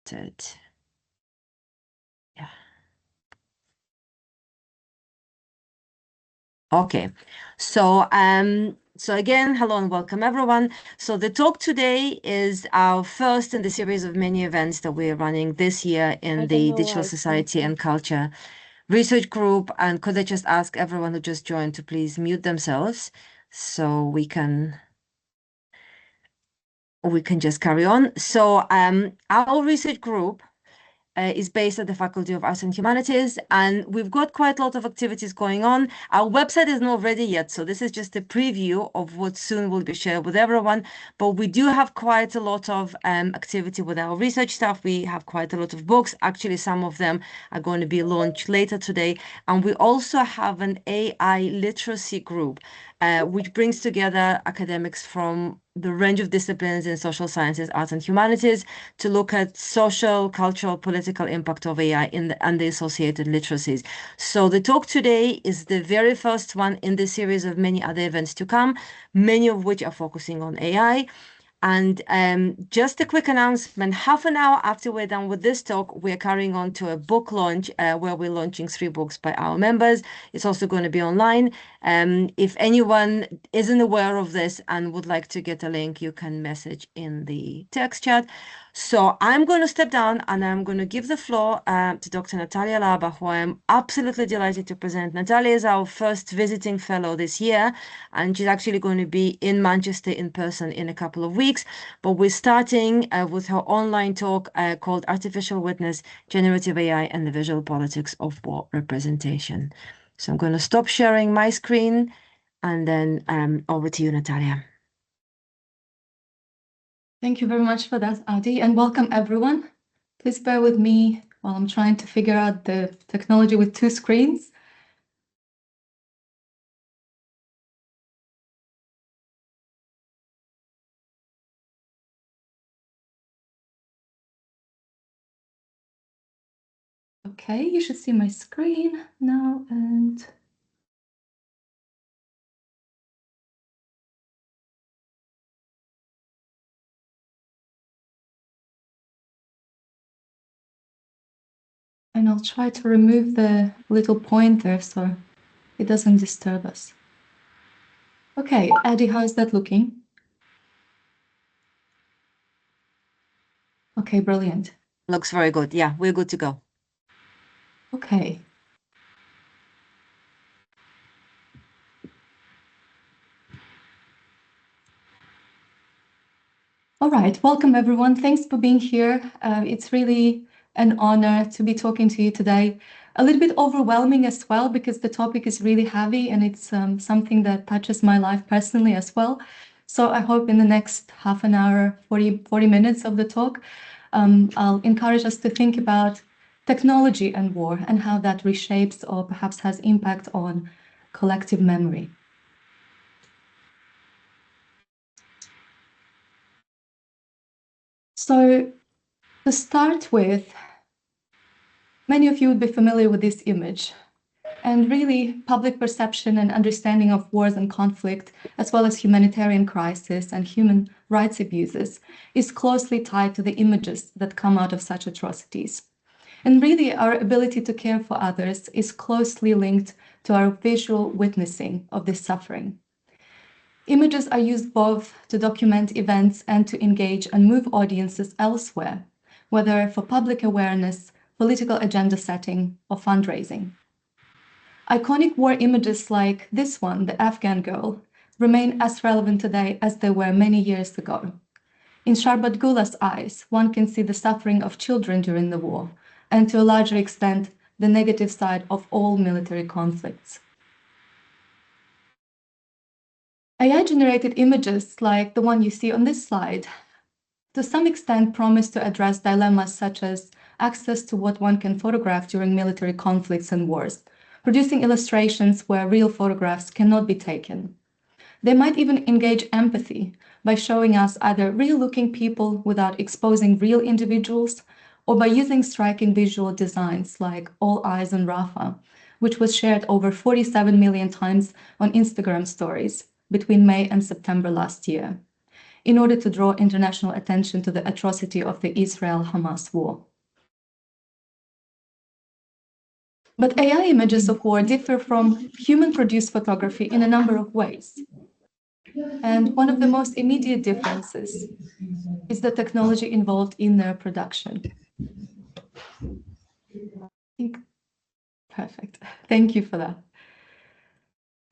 Yeah. Okay. So again, hello and welcome everyone. So the talk today is our first in the series of many events that we're running this year in the Digital Society and Culture Research Group. And could I just ask everyone who just joined to please mute themselves so we can just carry on. So our research group is based at the Faculty of Arts and Humanities, and we've got quite a lot of activities going on. Our website is not ready yet, so this is just a preview of what soon will be shared with everyone. But we do have quite a lot of activity with our research staff. We have quite a lot of books. Actually, some of them are going to be launched later today. And we also have an AI literacy group, which brings together academics from the range of disciplines in social sciences, arts, and humanities to look at social, cultural, political impact of AI and the associated literacies. So the talk today is the very first one in the series of many other events to come, many of which are focusing on AI. And just a quick announcement, half an hour after we're done with this talk, we're carrying on to a book launch where we're launching 3 books by our members. It's also going to be online. If anyone isn't aware of this and would like to get a link, you can message in the text chat. So I'm going to step down and I'm going to give the floor to Dr. Natalia Laba, who I'm absolutely delighted to present. Natalia is our first visiting fellow this year, and she's actually going to be in Manchester in person in a couple of weeks. But we're starting with her online talk called Artificial Witness, Generative AI and the Visual Politics of War Representation. So I'm going to stop sharing my screen and then over to you, Natalia. Thank you very much for that, Adi, and welcome everyone. Please bear with me while I'm trying to figure out the technology with 2 screens. Okay, you should see my screen now, and I'll try to remove the little pointer so it doesn't disturb us. Okay, Adi, how's that looking? Okay, brilliant. Looks very good. Yeah, we're good to go. Okay. All right, welcome everyone. Thanks for being here. It's really an honor to be talking to you today. A little bit overwhelming as well because the topic is really heavy and it's something that touches my life personally as well. So I hope in the next half an hour, 40 minutes of the talk, I'll encourage us to think about technology and war and how that reshapes or perhaps has impact on collective memory. So to start with, many of you would be familiar with this image. And really, public perception and understanding of wars and conflict, as well as humanitarian crisis and human rights abuses, is closely tied to the images that come out of such atrocities. And really, our ability to care for others is closely linked to our visual witnessing of this suffering. Images are used both to document events and to engage and move audiences elsewhere, whether for public awareness, political agenda setting, or fundraising. Iconic war images like this one, the Afghan girl, remain as relevant today as they were many years ago. In Sharbat Gula's eyes, one can see the suffering of children during the war, and to a larger extent, the negative side of all military conflicts. AI-generated images like the one you see on this slide, to some extent promise to address dilemmas such as access to what one can photograph during military conflicts and wars, producing illustrations where real photographs cannot be taken. They might even engage empathy by showing us either real-looking people without exposing real individuals, or by using striking visual designs like All Eyes on Rafah, which was shared over 47 million times on Instagram stories between May and September last year. in order to draw international attention to the atrocity of the Israel-Hamas war. But AI images of war differ from human-produced photography in a number of ways. And one of the most immediate differences is the technology involved in their production. Perfect. Thank you for that.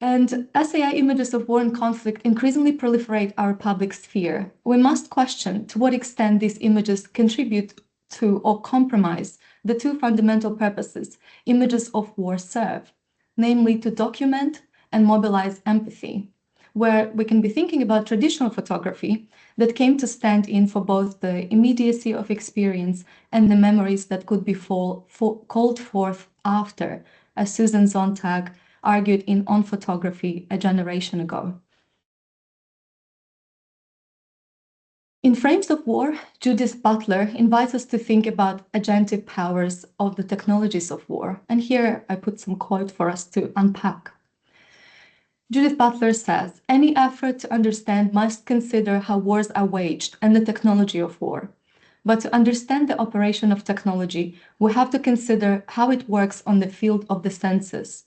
And as AI images of war and conflict increasingly proliferate our public sphere, we must question to what extent these images contribute to or compromise the two fundamental purposes images of war serve, namely to document and mobilize empathy, where we can be thinking about traditional photography that came to stand in for both the immediacy of experience and the memories that could be called forth after, as Susan Sontag argued in On Photography a generation ago. In Frames of War, Judith Butler invites us to think about agentive powers of the technologies of war. And here I put some quote for us to unpack. Judith Butler says, any effort to understand must consider how wars are waged and the technology of war. But to understand the operation of technology, we have to consider how it works on the field of the senses.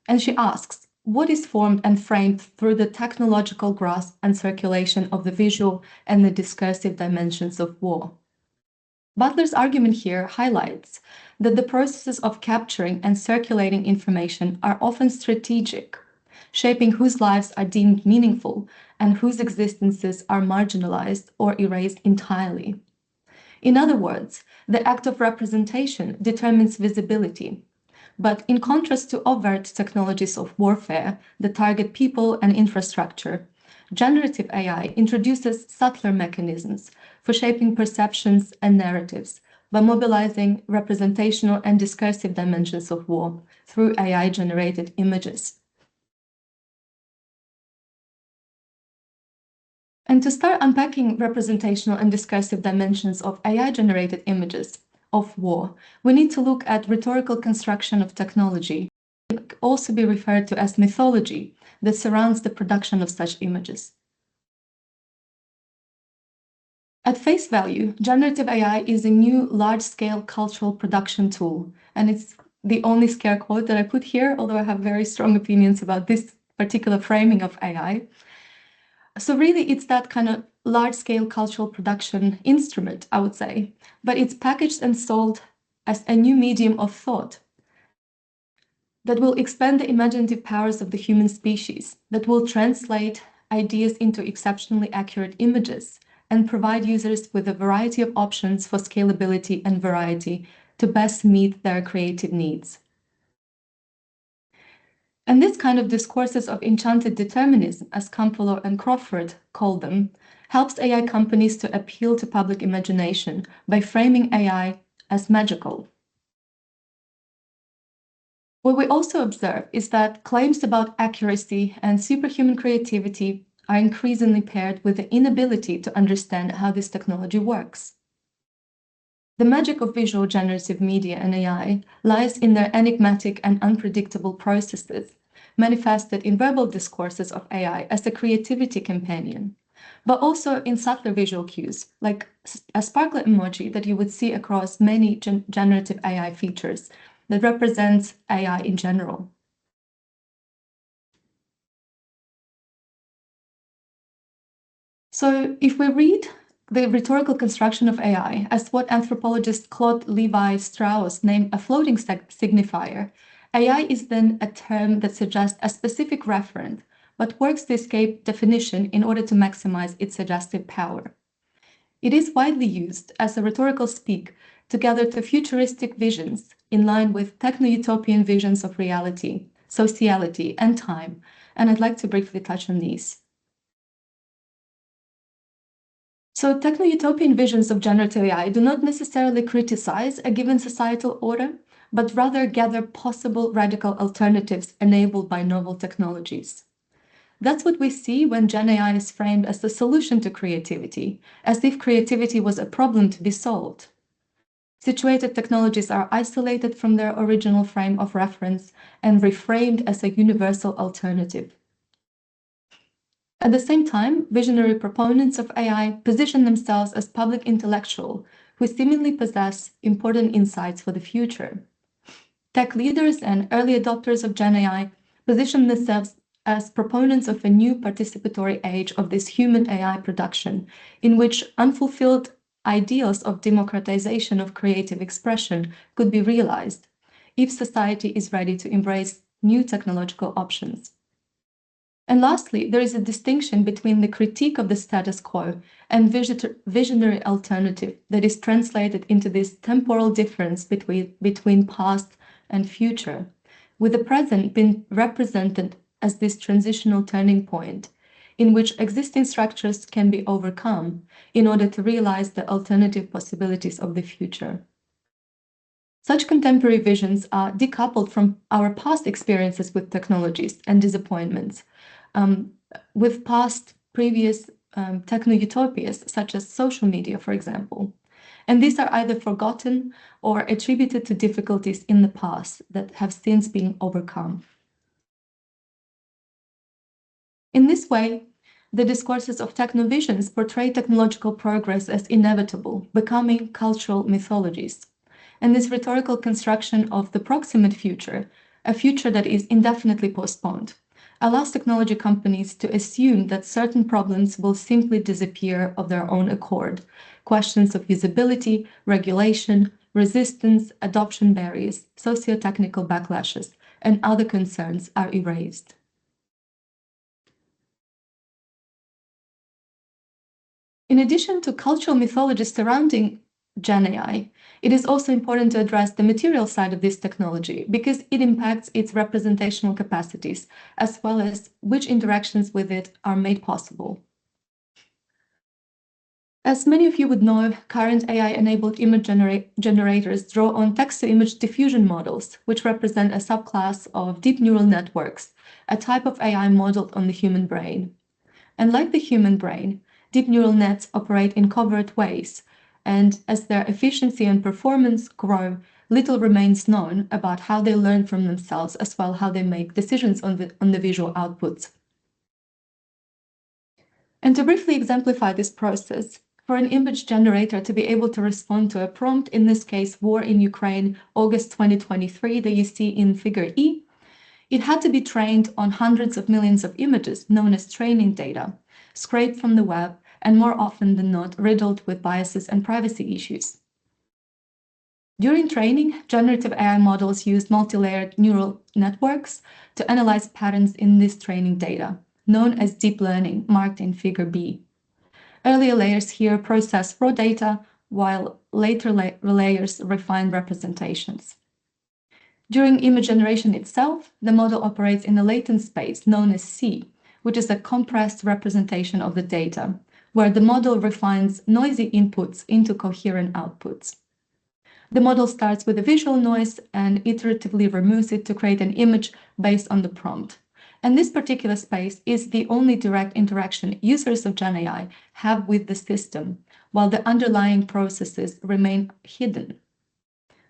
And she asks, what is formed and framed through the technological grasp and circulation of the visual and the discursive dimensions of war? Butler's argument here highlights that the processes of capturing and circulating information are often strategic, shaping whose lives are deemed meaningful and whose existences are marginalized or erased entirely. In other words, the act of representation determines visibility. But in contrast to overt technologies of warfare that target people and infrastructure, generative AI introduces subtler mechanisms for shaping perceptions and narratives by mobilizing representational and discursive dimensions of war through AI-generated images. And to start unpacking representational and discursive dimensions of AI-generated images of war, we need to look at rhetorical construction of technology. It can also be referred to as mythology that surrounds the production of such images. At face value, generative AI is a new large-scale cultural production tool, and it's the only scare quote that I put here, although I have very strong opinions about this particular framing of AI. So really, it's that kind of large-scale cultural production instrument, I would say, but it's packaged and sold as a new medium of thought that will expand the imaginative powers of the human species, that will translate ideas into exceptionally accurate images and provide users with a variety of options for scalability and variety to best meet their creative needs. And this kind of discourses of enchanted determinism, as Campolo and Crawford call them, helps AI companies to appeal to public imagination by framing AI as magical. What we also observe is that claims about accuracy and superhuman creativity are increasingly paired with the inability to understand how this technology works. The magic of visual generative media and AI lies in their enigmatic and unpredictable processes, manifested in verbal discourses of AI as a creativity companion, but also in subtler visual cues, like a sparkler emoji that you would see across many generative AI features that represents AI in general. So if we read the rhetorical construction of AI as what anthropologist Claude Levi-Strauss named a floating signifier, AI is then a term that suggests a specific referent, but works to escape definition in order to maximize its suggestive power. It is widely used as a rhetorical speak to gather to futuristic visions in line with techno-utopian visions of reality, sociality, and time, and I'd like to briefly touch on these. So techno-utopian visions of generative AI do not necessarily criticize a given societal order, but rather gather possible radical alternatives enabled by novel technologies. That's what we see when Gen AI is framed as the solution to creativity, as if creativity was a problem to be solved. Situated technologies are isolated from their original frame of reference and reframed as a universal alternative. At the same time, visionary proponents of AI position themselves as public intellectuals who seemingly possess important insights for the future. Tech leaders and early adopters of Gen AI position themselves as proponents of a new participatory age of this human AI production, in which unfulfilled ideals of democratization of creative expression could be realized if society is ready to embrace new technological options. And lastly, there is a distinction between the critique of the status quo and visionary alternative that is translated into this temporal difference between past and future, with the present being represented as this transitional turning point in which existing structures can be overcome in order to realize the alternative possibilities of the future. Such contemporary visions are decoupled from our past experiences with technologies and disappointments, with previous techno-utopias, such as social media, for example. And these are either forgotten or attributed to difficulties in the past that have since been overcome. In this way, the discourses of technovisions portray technological progress as inevitable, becoming cultural mythologies. And this rhetorical construction of the proximate future, a future that is indefinitely postponed, allows technology companies to assume that certain problems will simply disappear of their own accord. Questions of usability, regulation, resistance, adoption barriers, socio-technical backlashes, and other concerns are erased. In addition to cultural mythologies surrounding Gen AI, it is also important to address the material side of this technology because it impacts its representational capacities, as well as which interactions with it are made possible. As many of you would know, current AI-enabled image generators draw on text-to-image diffusion models, which represent a subclass of deep neural networks, a type of AI modeled on the human brain. And like the human brain, deep neural nets operate in covert ways, and as their efficiency and performance grow, little remains known about how they learn from themselves, as well how they make decisions on the visual outputs. And to briefly exemplify this process, for an image generator to be able to respond to a prompt, in this case, war in Ukraine, August 2023, that you see in figure E, it had to be trained on hundreds of millions of images, known as training data, scraped from the web, and more often than not, riddled with biases and privacy issues. During training, generative AI models used multi-layered neural networks to analyze patterns in this training data, known as deep learning, marked in figure B. Earlier layers here process raw data, while later layers refine representations. During image generation itself, the model operates in a latent space known as C, which is a compressed representation of the data, where the model refines noisy inputs into coherent outputs. The model starts with a visual noise and iteratively removes it to create an image based on the prompt. And this particular space is the only direct interaction users of Gen AI have with the system, while the underlying processes remain hidden.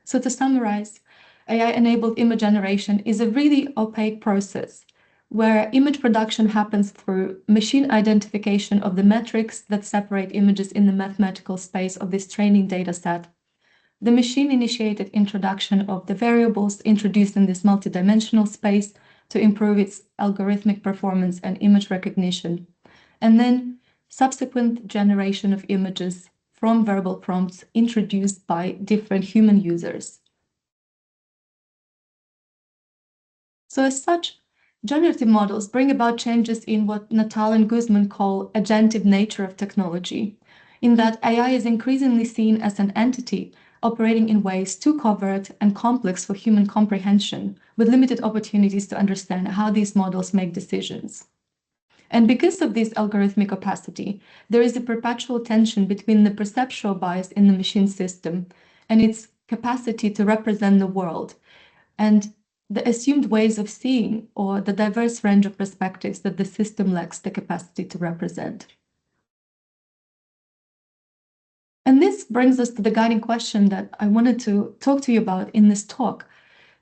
So to summarize, AI-enabled image generation is a really opaque process where image production happens through machine identification of the metrics that separate images in the mathematical space of this training data set, the machine-initiated introduction of the variables introduced in this multidimensional space to improve its algorithmic performance and image recognition, and then subsequent generation of images from verbal prompts introduced by different human users. So as such, generative models bring about changes in what Natal and Guzman call agentive nature of technology, in that AI is increasingly seen as an entity operating in ways too covert and complex for human comprehension, with limited opportunities to understand how these models make decisions. And because of this algorithmic opacity, there is a perpetual tension between the perceptual bias in the machine system and its capacity to represent the world, and the assumed ways of seeing or the diverse range of perspectives that the system lacks the capacity to represent. And this brings us to the guiding question that I wanted to talk to you about in this talk,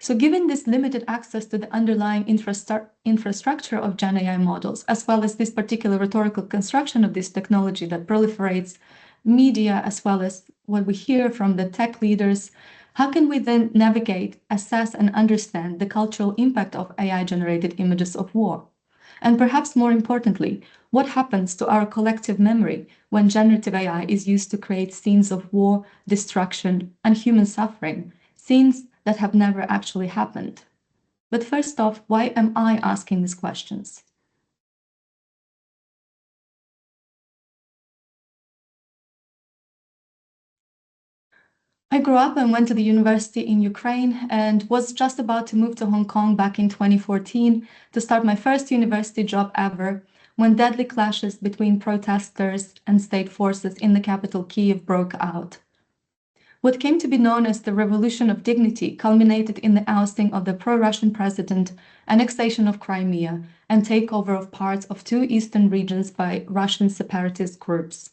So given this limited access to the underlying infrastructure of Gen AI models, as well as this particular rhetorical construction of this technology that proliferates media, as well as what we hear from the tech leaders, how can we then navigate, assess, and understand the cultural impact of AI-generated images of war? And perhaps more importantly, what happens to our collective memory when generative AI is used to create scenes of war, destruction, and human suffering, scenes that have never actually happened? But first off, why am I asking these questions? I grew up and went to the university in Ukraine and was just about to move to Hong Kong back in 2014 to start my first university job ever when deadly clashes between protesters and state forces in the capital Kyiv broke out. What came to be known as the Revolution of Dignity culminated in the ousting of the pro-Russian president, annexation of Crimea, and takeover of parts of two eastern regions by Russian separatist groups.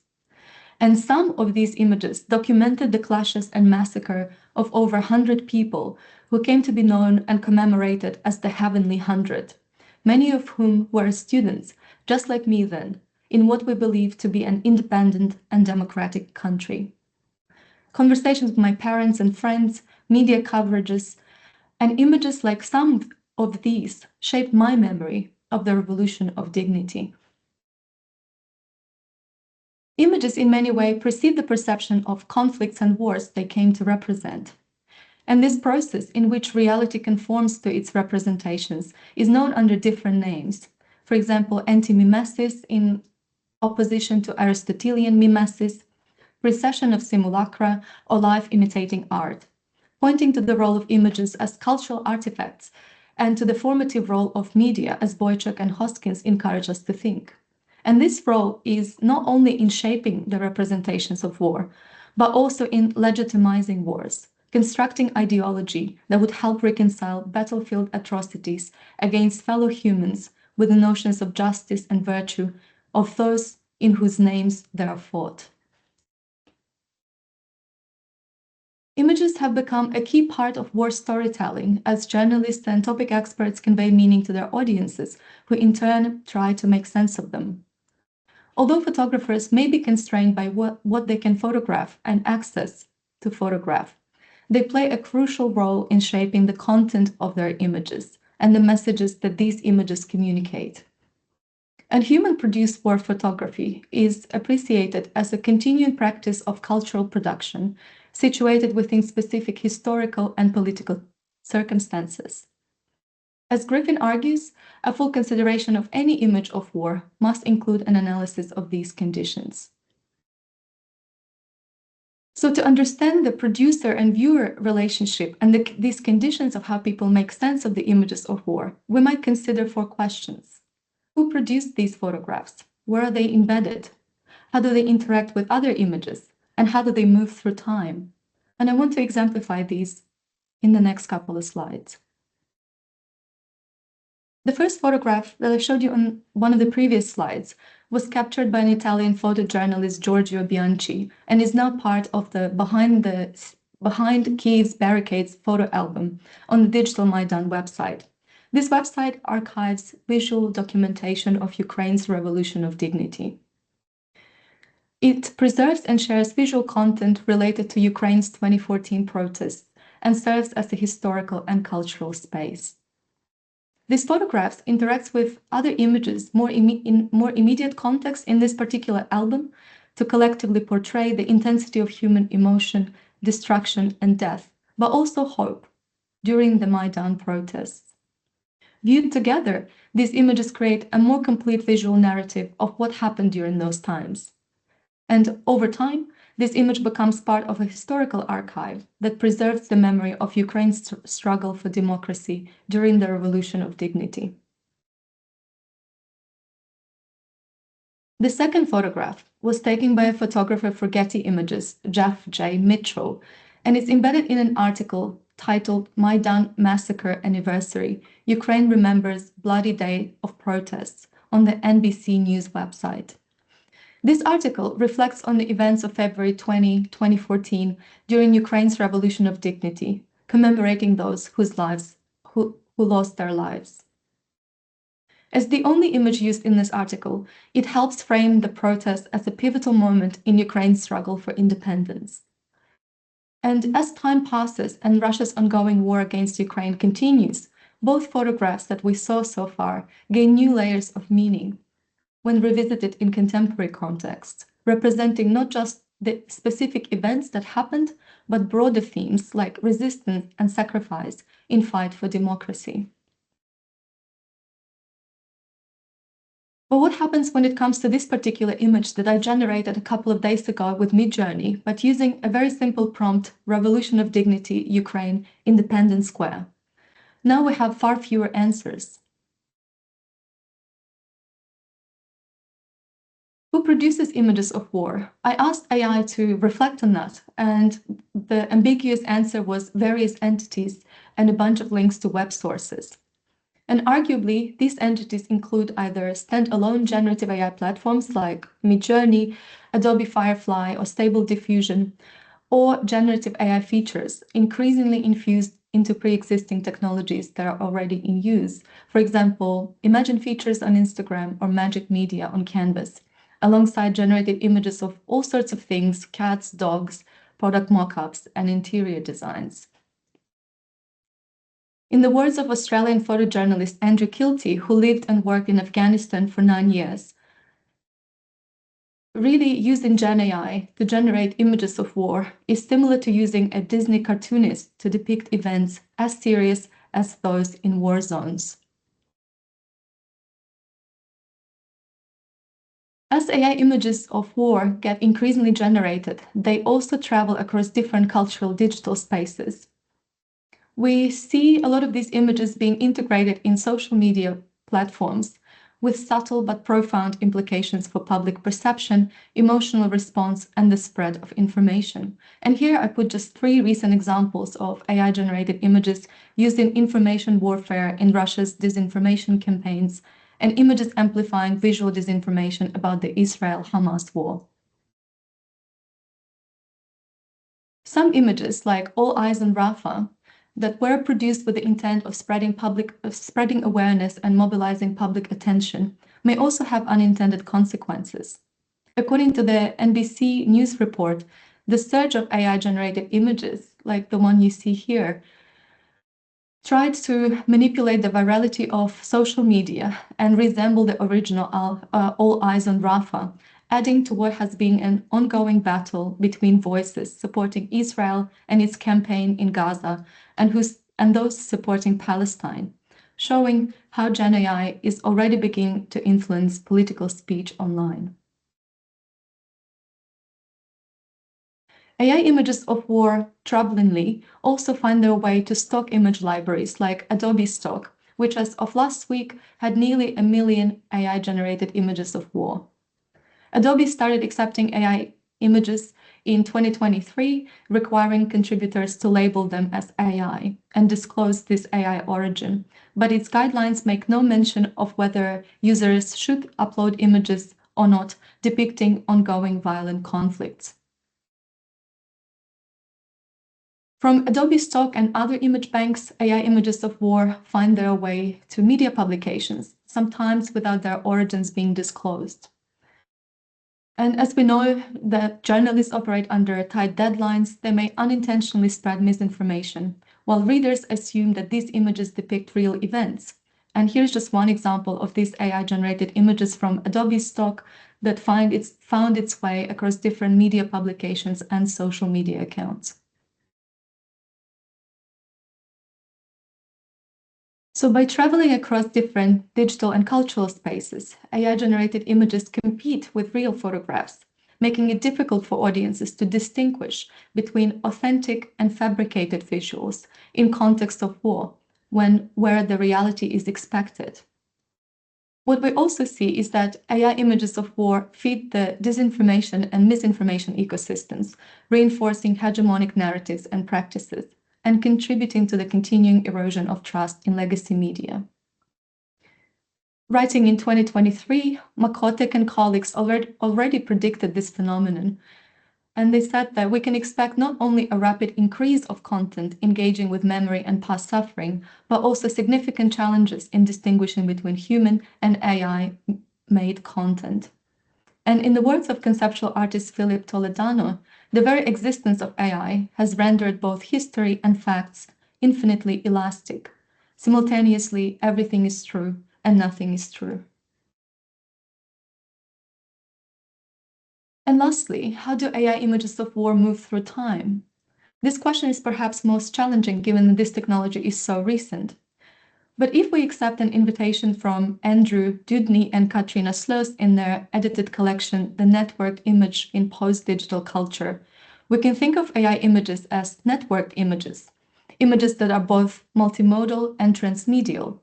And some of these images documented the clashes and massacre of over 100 people who came to be known and commemorated as the Heavenly Hundred, many of whom were students, just like me then, in what we believe to be an independent and democratic country. Conversations with my parents and friends, media coverages, and images like some of these shaped my memory of the Revolution of Dignity. Images in many ways precede the perception of conflicts and wars they came to represent. And this process in which reality conforms to its representations is known under different names. For example, anti-mimesis in opposition to Aristotelian mimesis, recession of simulacra, or life imitating art, pointing to the role of images as cultural artifacts and to the formative role of media, as Boychuk and Hoskins encourage us to think. And this role is not only in shaping the representations of war, but also in legitimizing wars, constructing ideology that would help reconcile battlefield atrocities against fellow humans with the notions of justice and virtue of those in whose names they are fought. Images have become a key part of war storytelling as journalists and topic experts convey meaning to their audiences, who in turn try to make sense of them. Although photographers may be constrained by what they can photograph and access to photograph, they play a crucial role in shaping the content of their images and the messages that these images communicate. And human-produced war photography is appreciated as a continuing practice of cultural production, situated within specific historical and political circumstances. As Griffin argues, a full consideration of any image of war must include an analysis of these conditions. So to understand the producer and viewer relationship and these conditions of how people make sense of the images of war, we might consider 4 questions. Who produced these photographs? Where are they embedded? How do they interact with other images? And how do they move through time? And I want to exemplify these in the next couple of slides. The first photograph that I showed you on one of the previous slides was captured by an Italian photojournalist, Giorgio Bianchi, and is now part of the Behind Kyiv's Barricades photo album on the Digital Maidan website. This website archives visual documentation of Ukraine's Revolution of Dignity. It preserves and shares visual content related to Ukraine's 2014 protests and serves as a historical and cultural space. These photographs interact with other images in more immediate context in this particular album to collectively portray the intensity of human emotion, destruction, and death, but also hope during the Maidan protests. Viewed together, these images create a more complete visual narrative of what happened during those times. And over time, this image becomes part of a historical archive that preserves the memory of Ukraine's struggle for democracy during the Revolution of Dignity. The second photograph was taken by a photographer for Getty Images, Jeff J. Mitchell, and is embedded in an article titled Maidan Massacre Anniversary, Ukraine Remembers Bloody Day of Protests on the NBC News website. This article reflects on the events of February 20, 2014, during Ukraine's Revolution of Dignity, commemorating those who lost their lives. As the only image used in this article, it helps frame the protest as a pivotal moment in Ukraine's struggle for independence. And as time passes and Russia's ongoing war against Ukraine continues, both photographs that we saw so far gain new layers of meaning when revisited in contemporary context, representing not just the specific events that happened, but broader themes like resistance and sacrifice in fight for democracy. But what happens when it comes to this particular image that I generated a couple of days ago with Midjourney, but using a very simple prompt, Revolution of Dignity, Ukraine, Independence Square? Now we have far fewer answers. Who produces images of war? I asked AI to reflect on that, and the ambiguous answer was various entities and a bunch of links to web sources. And arguably, these entities include either standalone generative AI platforms like Midjourney, Adobe Firefly, or Stable Diffusion, or generative AI features increasingly infused into pre-existing technologies that are already in use. For example, Imagine features on Instagram or Magic Media on Canvas, alongside generated images of all sorts of things, cats, dogs, product mock-ups, and interior designs. In the words of Australian photojournalist Andrew Kilty, who lived and worked in Afghanistan for 9 years, really using Gen AI to generate images of war is similar to using a Disney cartoonist to depict events as serious as those in war zones. As AI images of war get increasingly generated, they also travel across different cultural digital spaces. We see a lot of these images being integrated in social media platforms with subtle but profound implications for public perception, emotional response, and the spread of information. And here I put just 3 recent examples of AI-generated images used in information warfare in Russia's disinformation campaigns, and images amplifying visual disinformation about the Israel-Hamas war. Some images, like All Eyes on Rafah, that were produced with the intent of spreading awareness and mobilizing public attention, may also have unintended consequences. According to the NBC News report, the surge of AI-generated images, like the one you see here, tried to manipulate the virality of social media and resemble the original All Eyes on Rafah, adding to what has been an ongoing battle between voices supporting Israel and its campaign in Gaza and those supporting Palestine, showing how Gen AI is already beginning to influence political speech online. AI images of war, troublingly, also find their way to stock image libraries like Adobe Stock, which as of last week had nearly 1 million AI-generated images of war. Adobe started accepting AI images in 2023, requiring contributors to label them as AI and disclose this AI origin, but its guidelines make no mention of whether users should upload images or not depicting ongoing violent conflicts. From Adobe Stock and other image banks, AI images of war find their way to media publications, sometimes without their origins being disclosed. And as we know that journalists operate under tight deadlines, they may unintentionally spread misinformation, while readers assume that these images depict real events. And here's just one example of these AI-generated images from Adobe Stock that found its way across different media publications and social media accounts. So by traveling across different digital and cultural spaces, AI-generated images compete with real photographs, making it difficult for audiences to distinguish between authentic and fabricated visuals in context of war, where the reality is expected. What we also see is that AI images of war feed the disinformation and misinformation ecosystems, reinforcing hegemonic narratives and practices, and contributing to the continuing erosion of trust in legacy media. Writing in 2023, Makotek and colleagues already predicted this phenomenon, And they said that we can expect not only a rapid increase of content engaging with memory and past suffering, but also significant challenges in distinguishing between human and AI-made content. And in the words of conceptual artist Philip Toledano, the very existence of AI has rendered both history and facts infinitely elastic. Simultaneously, everything is true and nothing is true. And lastly, how do AI images of war move through time? This question is perhaps most challenging given that this technology is so recent. But if we accept an invitation from Andrew Dudney and Katrina Sloos in their edited collection, The Networked Image in Post-Digital Culture, we can think of AI images as networked images, images that are both multimodal and transmedial,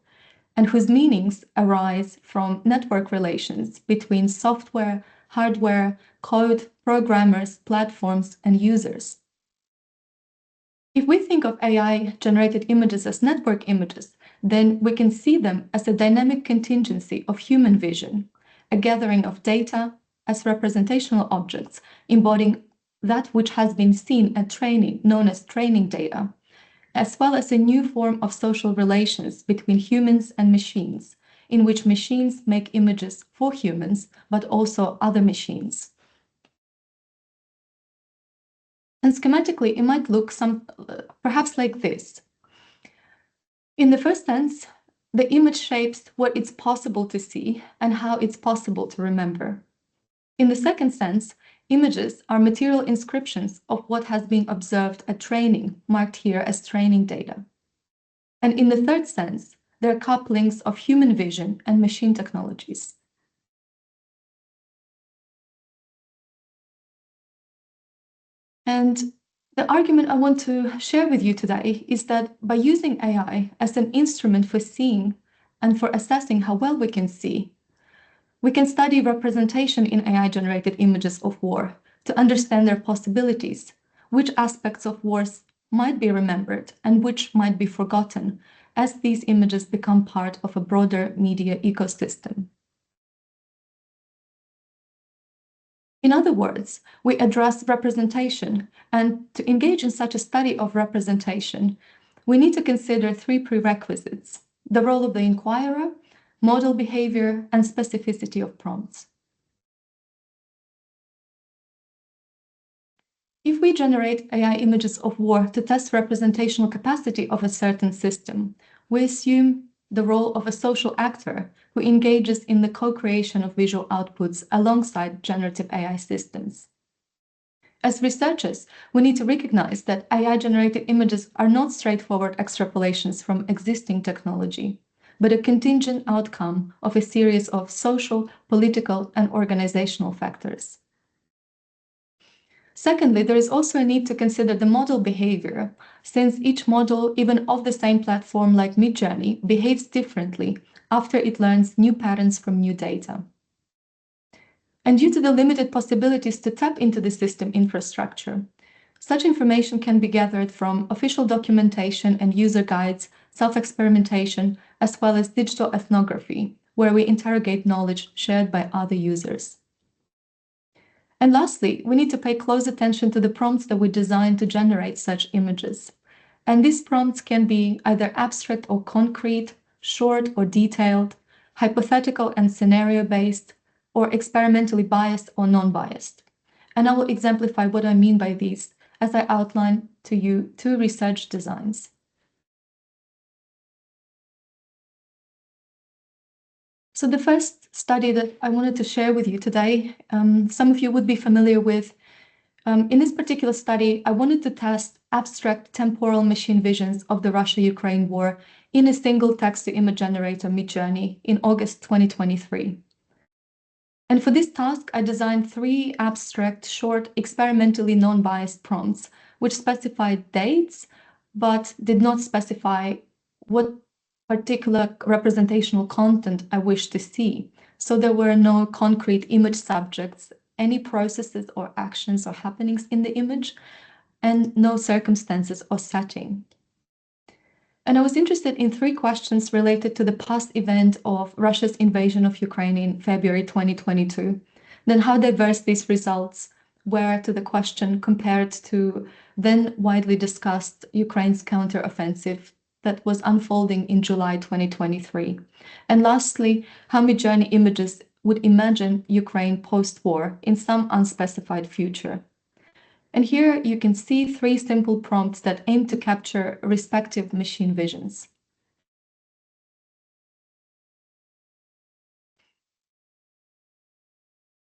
and whose meanings arise from network relations between software, hardware, code, programmers, platforms, and users. If we think of AI-generated images as network images, then we can see them as a dynamic contingency of human vision, a gathering of data as representational objects, embodying that which has been seen at training, known as training data, as well as a new form of social relations between humans and machines, in which machines make images for humans, but also other machines. And schematically, it might look perhaps like this. In the first sense, the image shapes what it's possible to see and how it's possible to remember. In the second sense, images are material inscriptions of what has been observed at training, marked here as training data. And in the third sense, they're couplings of human vision and machine technologies. And the argument I want to share with you today is that by using AI as an instrument for seeing and for assessing how well we can see, we can study representation in AI-generated images of war to understand their possibilities, which aspects of wars might be remembered and which might be forgotten as these images become part of a broader media ecosystem. In other words, we address representation, and to engage in such a study of representation, we need to consider three prerequisites: the role of the inquirer, model behavior, and specificity of prompts. If we generate AI images of war to test representational capacity of a certain system, we assume the role of a social actor who engages in the co-creation of visual outputs alongside generative AI systems. As researchers, we need to recognize that AI-generated images are not straightforward extrapolations from existing technology, but a contingent outcome of a series of social, political, and organizational factors. Secondly, there is also a need to consider the model behavior, since each model, even of the same platform like Midjourney, behaves differently after it learns new patterns from new data. And due to the limited possibilities to tap into the system infrastructure, such information can be gathered from official documentation and user guides, self-experimentation, as well as digital ethnography, where we interrogate knowledge shared by other users. And lastly, we need to pay close attention to the prompts that we design to generate such images. And these prompts can be either abstract or concrete, short or detailed, hypothetical and scenario-based, or experimentally biased or non-biased. And I will exemplify what I mean by these as I outline to you two research designs. So the first study that I wanted to share with you today, some of you would be familiar with. In this particular study, I wanted to test abstract temporal machine visions of the Russia-Ukraine war in a single text-to-image generator, Midjourney, in August 2023. And for this task, I designed three abstract, short, experimentally non-biased prompts, which specified dates, but did not specify what particular representational content I wish to see. So there were no concrete image subjects, any processes or actions or happenings in the image, and no circumstances or setting. And I was interested in three questions related to the past event of Russia's invasion of Ukraine in February 2022. Then how diverse these results where to the question compared to then widely discussed Ukraine's counteroffensive that was unfolding in July 2023. And lastly, how Midjourney images would imagine Ukraine post-war in some unspecified future. And here you can see 3 simple prompts that aim to capture respective machine visions.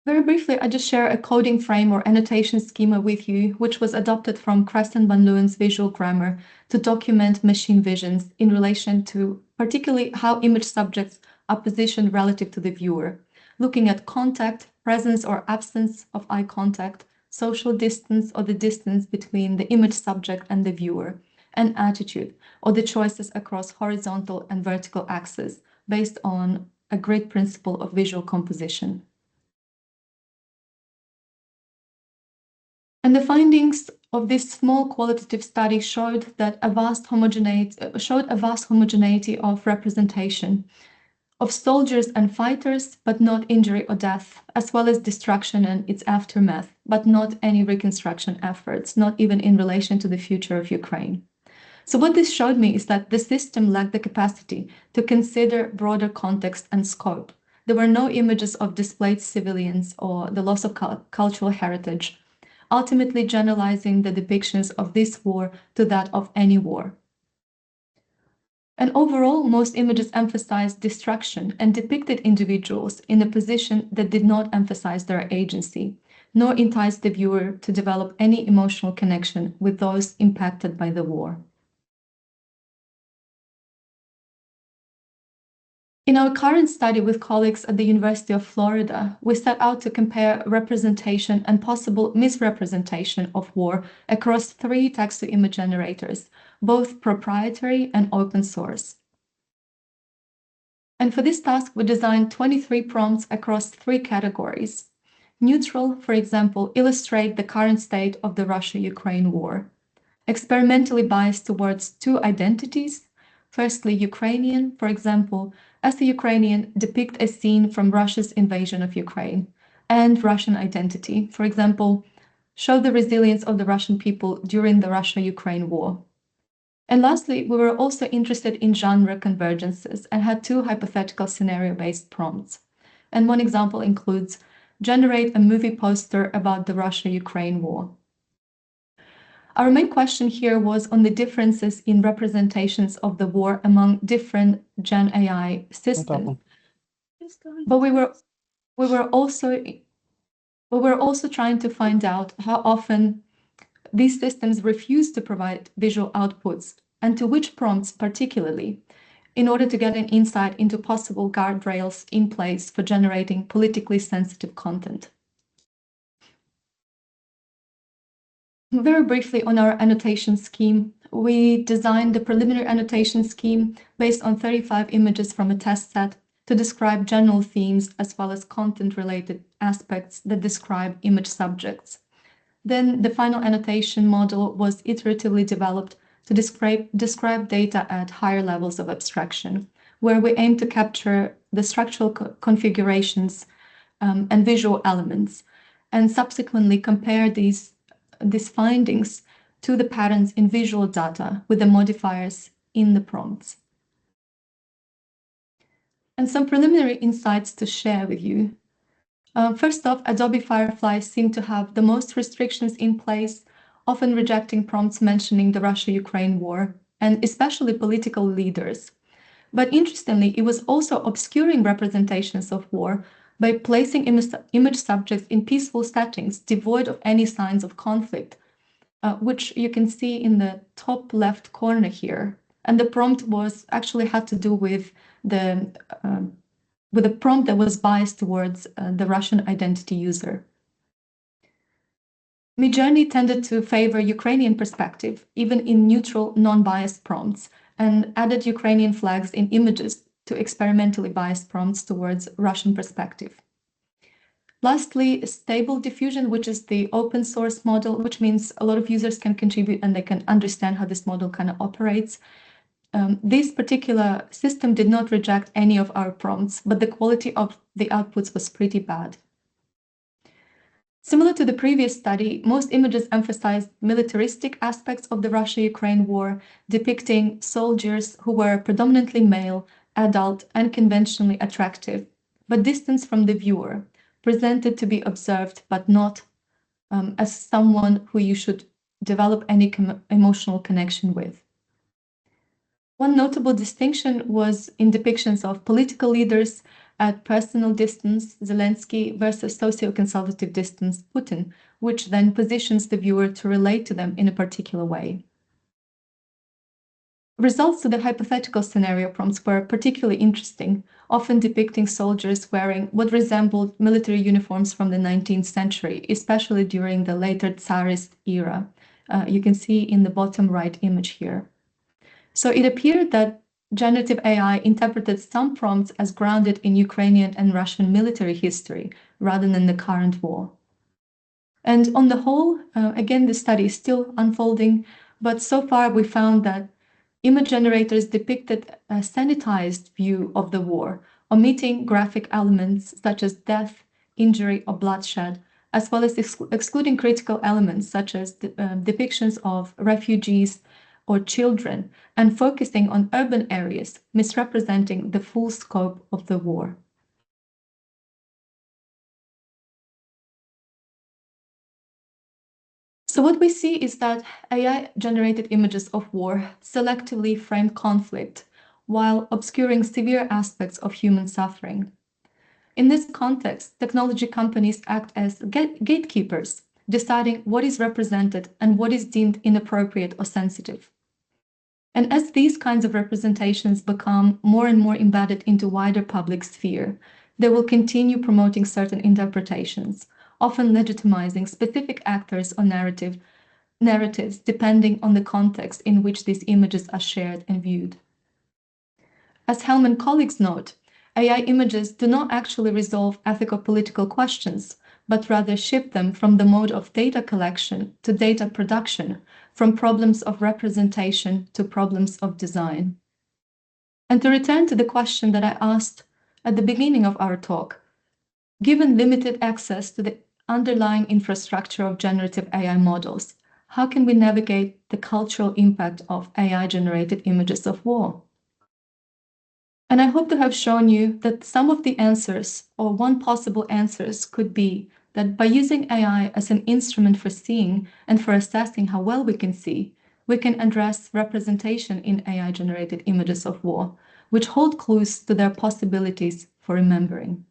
Very briefly, I just share a coding frame or annotation schema with you, which was adopted from Creston Van Leeuwen's visual grammar to document machine visions in relation to particularly how image subjects are positioned relative to the viewer, looking at contact, presence or absence of eye contact, social distance or the distance between the image subject and the viewer, and attitude or the choices across horizontal and vertical axes based on a grid principle of visual composition. And the findings of this small qualitative study showed a vast homogeneity of representation of soldiers and fighters, but not injury or death, as well as destruction and its aftermath, but not any reconstruction efforts, not even in relation to the future of Ukraine. So what this showed me is that the system lacked the capacity to consider broader context and scope. There were no images of displaced civilians or the loss of cultural heritage, ultimately generalizing the depictions of this war to that of any war. And overall, most images emphasized destruction and depicted individuals in a position that did not emphasize their agency, nor entice the viewer to develop any emotional connection with those impacted by the war. In our current study with colleagues at the University of Florida, we set out to compare representation and possible misrepresentation of war across 3 text-to-image generators, both proprietary and open source. And for this task, we designed 23 prompts across 3 categories. Neutral, for example, illustrate the current state of the Russia-Ukraine war. Experimentally biased towards 2 identities. Firstly, Ukrainian, for example, as the Ukrainian, depict a scene from Russia's invasion of Ukraine. And Russian identity, for example, show the resilience of the Russian people during the Russia-Ukraine war. And lastly, we were also interested in genre convergences and had 2 hypothetical scenario-based prompts. And one example includes, generate a movie poster about the Russia-Ukraine war. Our main question here was on the differences in representations of the war among different Gen AI systems. But we were also trying to find out how often these systems refuse to provide visual outputs and to which prompts particularly, in order to get an insight into possible guardrails in place for generating politically sensitive content. Very briefly on our annotation scheme, we designed the preliminary annotation scheme based on 35 images from a test set to describe general themes as well as content-related aspects that describe image subjects. Then the final annotation model was iteratively developed to describe data at higher levels of abstraction, where we aim to capture the structural configurations and visual elements, and subsequently compare these findings to the patterns in visual data with the modifiers in the prompts. And some preliminary insights to share with you. First off, Adobe Firefly seemed to have the most restrictions in place, often rejecting prompts mentioning the Russia-Ukraine war, and especially political leaders. But interestingly, it was also obscuring representations of war by placing image subjects in peaceful settings devoid of any signs of conflict, which you can see in the top left corner here. And the prompt had to do with the prompt that was biased towards the Russian identity user. Midjourney tended to favor Ukrainian perspective, even in neutral, non-biased prompts, and added Ukrainian flags in images to experimentally biased prompts towards Russian perspective. Lastly, stable diffusion, which is the open source model, which means a lot of users can contribute and they can understand how this model kind of operates. This particular system did not reject any of our prompts, but the quality of the outputs was pretty bad. Similar to the previous study, most images emphasized militaristic aspects of the Russia-Ukraine war, depicting soldiers who were predominantly male, adult, and conventionally attractive, but distant from the viewer, presented to be observed but not as someone who you should develop any emotional connection with. One notable distinction was in depictions of political leaders at personal distance, Zelensky, versus socio-consultative distance, Putin, which then positions the viewer to relate to them in a particular way. Results to the hypothetical scenario prompts were particularly interesting, often depicting soldiers wearing what resembled military uniforms from the 19th century, especially during the later Tsarist era. You can see in the bottom right image here. So it appeared that generative AI interpreted some prompts as grounded in Ukrainian and Russian military history rather than the current war. And on the whole, again, the study is still unfolding, but so far we found that image generators depicted a sanitized view of the war, omitting graphic elements such as death, injury, or bloodshed, as well as excluding critical elements such as depictions of refugees or children, and focusing on urban areas, misrepresenting the full scope of the war. So what we see is that AI-generated images of war selectively frame conflict while obscuring severe aspects of human suffering. In this context, technology companies act as gatekeepers, deciding what is represented and what is deemed inappropriate or sensitive. And as these kinds of representations become more and more embedded into wider public sphere, they will continue promoting certain interpretations, often legitimizing specific actors or narratives depending on the context in which these images are shared and viewed. As Helm and colleagues note, AI images do not actually resolve ethical-political questions, but rather shift them from the mode of data collection to data production, from problems of representation to problems of design. And to return to the question that I asked at the beginning of our talk, given limited access to the underlying infrastructure of generative AI models, how can we navigate the cultural impact of AI-generated images of war? And I hope to have shown you that some of the answers, or one possible answers, could be that by using AI as an instrument for seeing and for assessing how well we can see, we can address representation in AI-generated images of war, which hold clues to their possibilities for remembering.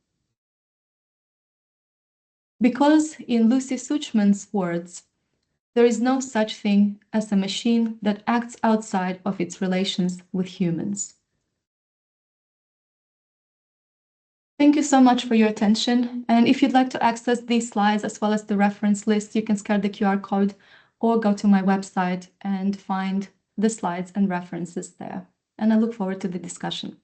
Because, in Lucy Suchman's words, there is no such thing as a machine that acts outside of its relations with humans. Thank you so much for your attention. And if you'd like to access these slides as well as the reference list, you can scan the QR code or go to my website and find the slides and references there. And I look forward to the discussion.